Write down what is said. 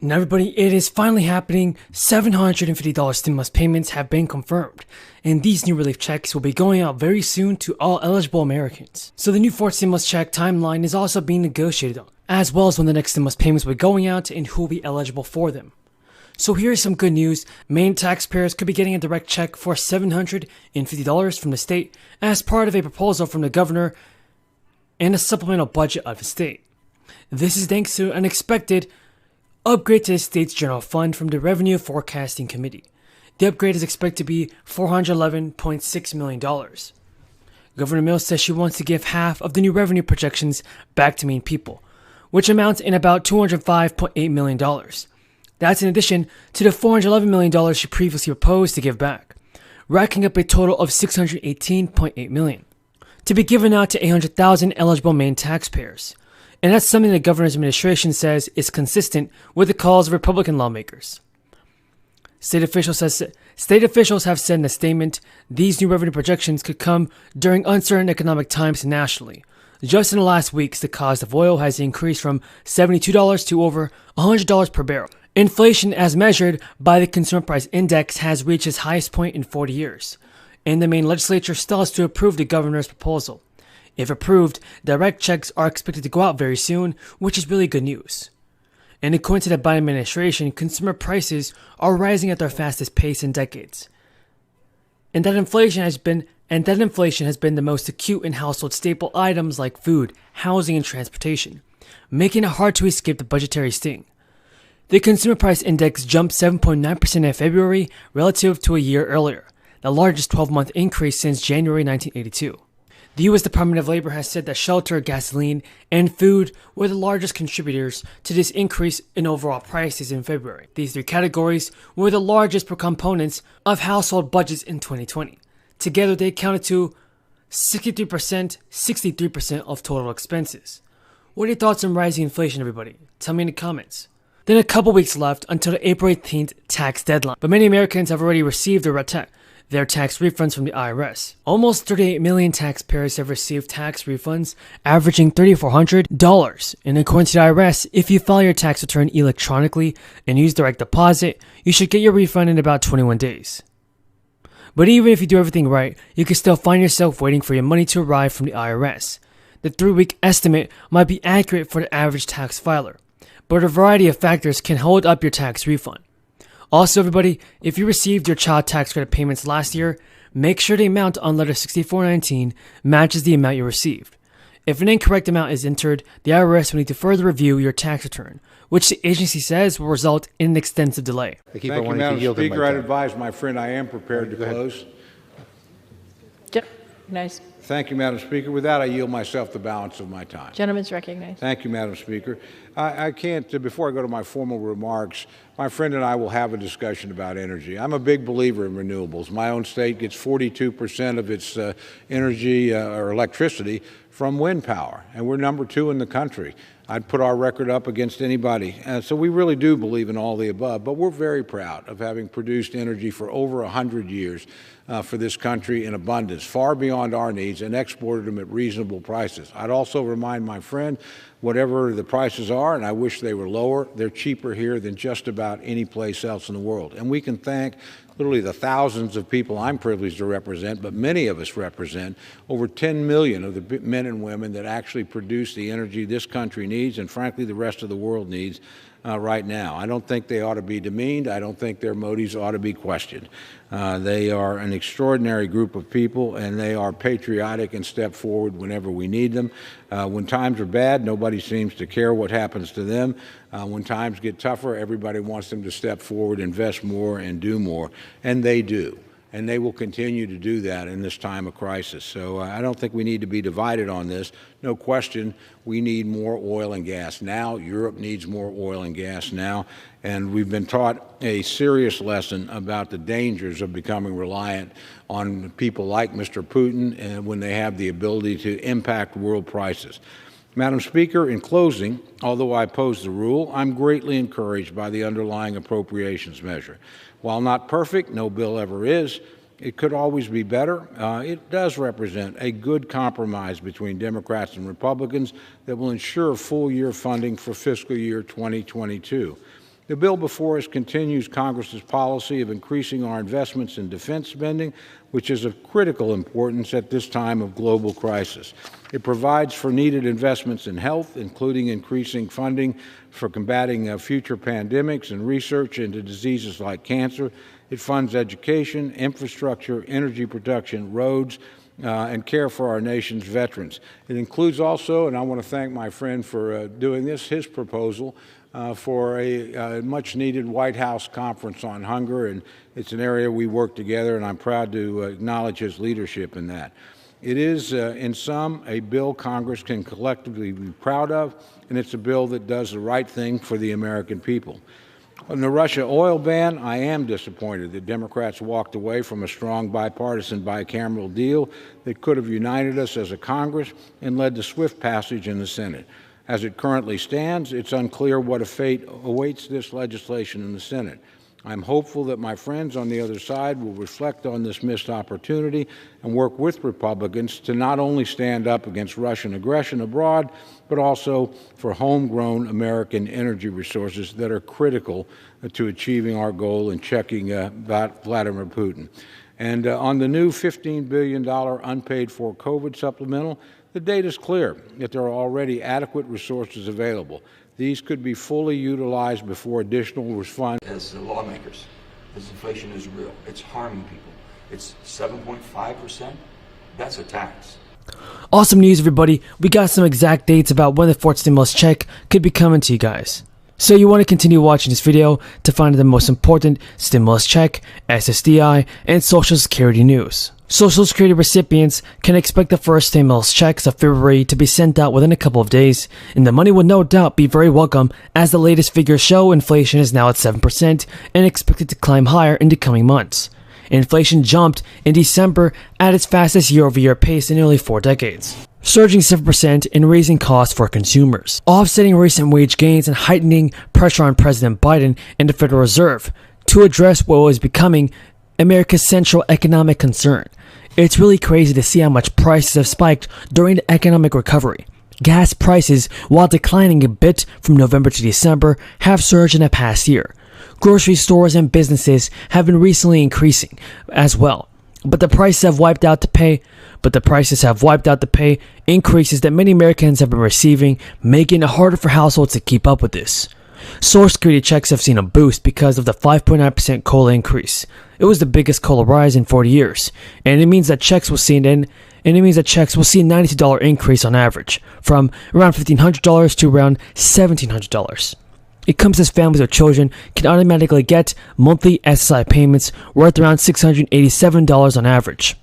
Now everybody, it is finally happening. $750 stimulus payments have been confirmed, and these new relief checks will be going out very soon to all eligible Americans. So the new fourth stimulus check timeline is also being negotiated on, as well as when the next stimulus payments will be going out and who will be eligible for them. So here's some good news. Maine taxpayers could be getting a direct check for $750 from the state as part of a proposal from the governor and a supplemental budget of the state. This is thanks to an expected upgrade to the state's general fund from the Revenue Forecasting Committee. The upgrade is expected to be $411.6 million. Governor Mills says she wants to give half of the new revenue projections back to Maine people, which amounts in about $205.8 million. That's in addition to the $411 million she previously proposed to give back, racking up a total of $618.8 million, to be given out to 800,000 eligible Maine taxpayers. And that's something the governor's administration says is consistent with the calls of Republican lawmakers. State officials have said in a statement these new revenue projections could come during uncertain economic times nationally. Just in the last weeks, the cost of oil has increased from $72 to over $100 per barrel. Inflation, as measured by the Consumer Price Index, has reached its highest point in 40 years, and the Maine legislature still has to approve the governor's proposal. If approved, direct checks are expected to go out very soon, which is really good news. And according to the Biden administration, consumer prices are rising at their fastest pace in decades. And that inflation has been the most acute in household staple items like food, housing, and transportation, making it hard to escape the budgetary sting. The Consumer Price Index jumped 7.9% in February relative to a year earlier, the largest 12-month increase since January 1982. The U.S. Department of Labor has said that shelter, gasoline, and food were the largest contributors to this increase in overall prices in February. These three categories were the largest components of household budgets in 2020. Together, they accounted to 63% of total expenses. What are your thoughts on rising inflation, everybody? Tell me in the comments. Then a couple weeks left until the April 18th tax deadline, but many Americans have already received their tax refunds from the IRS. Almost 38 million taxpayers have received tax refunds, averaging $3,400. And according to the IRS, if you file your tax return electronically and use direct deposit, you should get your refund in about 21 days. But even if you do everything right, you can still find yourself waiting for your money to arrive from the IRS. The 3-week estimate might be accurate for the average tax filer, but a variety of factors can hold up your tax refund. Also, everybody, if you received your child tax credit payments last year, make sure the amount on letter 6419 matches the amount you received. If an incorrect amount is entered, the IRS will need to further review your tax return, which the agency says will result in an extensive delay. Thank you, Madam Speaker. I'd advise my friend I am prepared to close. Nice. Thank you, Madam Speaker. With that, I yield myself the balance of my time. Gentleman's recognized. Thank you, Madam Speaker. I can't, before I go to my formal remarks, my friend and I will have a discussion about energy. I'm a big believer in renewables. My own state gets 42% of its energy or electricity from wind power, and we're number 2 in the country. I'd put our record up against anybody. So we really do believe in all the above, but we're very proud of having produced energy for over 100 years for this country in abundance, far beyond our needs, and exported them at reasonable prices. I'd also remind my friend, whatever the prices are, and I wish they were lower, they're cheaper here than just about any place else in the world. And we can thank literally the thousands of people I'm privileged to represent, but many of us represent over 10 million of the men and women that actually produce the energy this country needs and, frankly, the rest of the world needs right now. I don't think they ought to be demeaned. I don't think their motives ought to be questioned. They are an extraordinary group of people, and they are patriotic and step forward whenever we need them. When times are bad, nobody seems to care what happens to them. When times get tougher, everybody wants them to step forward, invest more, and do more, and they do. And they will continue to do that in this time of crisis. So I don't think we need to be divided on this. No question, we need more oil and gas now. Europe needs more oil and gas now. And we've been taught a serious lesson about the dangers of becoming reliant on people like Mr. Putin and when they have the ability to impact world prices. Madam Speaker, in closing, although I oppose the rule, I'm greatly encouraged by the underlying appropriations measure. While not perfect, no bill ever is, it could always be better. It does represent a good compromise between Democrats and Republicans that will ensure full-year funding for fiscal year 2022. The bill before us continues Congress's policy of increasing our investments in defense spending, which is of critical importance at this time of global crisis. It provides for needed investments in health, including increasing funding for combating future pandemics and research into diseases like cancer. It funds education, infrastructure, energy production, roads, and care for our nation's veterans. It includes also, and I want to thank my friend for doing this, his proposal for a much-needed White House conference on hunger, and it's an area we work together, and I'm proud to acknowledge his leadership in that. It is, in sum, a bill Congress can collectively be proud of, and it's a bill that does the right thing for the American people. On the Russia oil ban, I am disappointed that Democrats walked away from a strong bipartisan bicameral deal that could have united us as a Congress and led to swift passage in the Senate. As it currently stands, it's unclear what a fate awaits this legislation in the Senate. I'm hopeful that my friends on the other side will reflect on this missed opportunity and work with Republicans to not only stand up against Russian aggression abroad, but also for homegrown American energy resources that are critical to achieving our goal in checking Vladimir Putin. And on the new $15 billion unpaid-for COVID supplemental, the data is clear that there are already adequate resources available. These could be fully utilized before additional funds. As lawmakers, this inflation is real. It's harming people. It's 7.5%. That's a tax. Awesome news, everybody. We got some exact dates about when the fourth stimulus check could be coming to you guys. So you want to continue watching this video to find the most important stimulus check, SSDI, and Social Security news. Social Security recipients can expect the first stimulus checks of February to be sent out within a couple of days, and the money will no doubt be very welcome as the latest figures show inflation is now at 7% and expected to climb higher in the coming months. Inflation jumped in December at its fastest year-over-year pace in nearly 4 decades, surging 7% and raising costs for consumers, offsetting recent wage gains and heightening pressure on President Biden and the Federal Reserve to address what was becoming America's central economic concern. It's really crazy to see how much prices have spiked during the economic recovery. Gas prices, while declining a bit from November to December, have surged in the past year. Grocery stores and businesses have been recently increasing as well. But the prices have wiped out the pay increases that many Americans have been receiving, making it harder for households to keep up with this. Social Security checks have seen a boost because of the 5.9% COLA increase. It was the biggest COLA rise in 40 years, and it means that checks will see a $92 increase on average, from around $1,500 to around $1,700. It comes as families with children can automatically get monthly SSI payments worth around $687 on average.